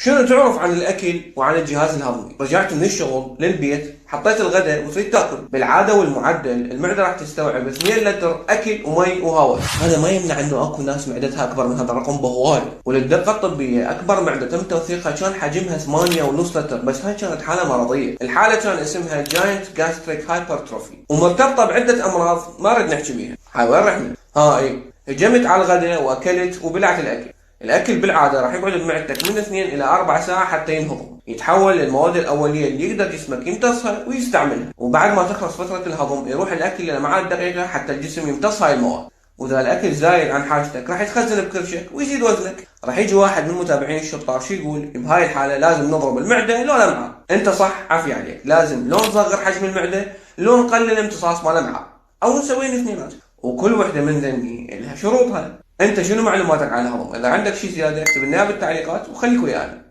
شنو تعرف عن الاكل وعن الجهاز الهضمي؟ رجعت من الشغل للبيت، حطيت الغداء وتريد تاكل، بالعاده والمعدل المعده راح تستوعب 2 لتر اكل ومي وهواء. هذا ما يمنع انه اكو ناس معدتها اكبر من هذا الرقم بهواي، وللدقه الطبيه اكبر معده تم توثيقها كان حجمها 8.5 لتر، بس هاي كانت حاله مرضيه. الحاله كان اسمها جاينت جاستريك هايبرتروفي ومرتبطه بعده امراض ما رد نحكي بيها. هاي وين رحنا؟ اي هجمت على الغداء واكلت وبلعت الاكل. الاكل بالعاده راح يقعد بمعدتك من 2 الى 4 ساعات حتى ينهضم، يتحول للمواد الاوليه اللي يقدر جسمك يمتصها ويستعملها، وبعد ما تخلص فتره الهضم يروح الاكل للامعاء دقيقه حتى الجسم يمتص هاي المواد. واذا الاكل زايد عن حاجتك راح يتخزن بكرشك ويزيد وزنك. راح يجي واحد من متابعين الشطار شو يقول؟ بهاي الحاله لازم نضرب المعده لو الامعاء. انت صح، عافيه عليك، لازم لو نصغر حجم المعده لو نقلل امتصاص مال الامعاء، او نسوي الاثنينات، وكل وحده من ذني لها شروطها. انت شنو معلوماتك عن الهضم؟ اذا عندك شيء زياده اكتب لنا بالتعليقات وخليك ويانا.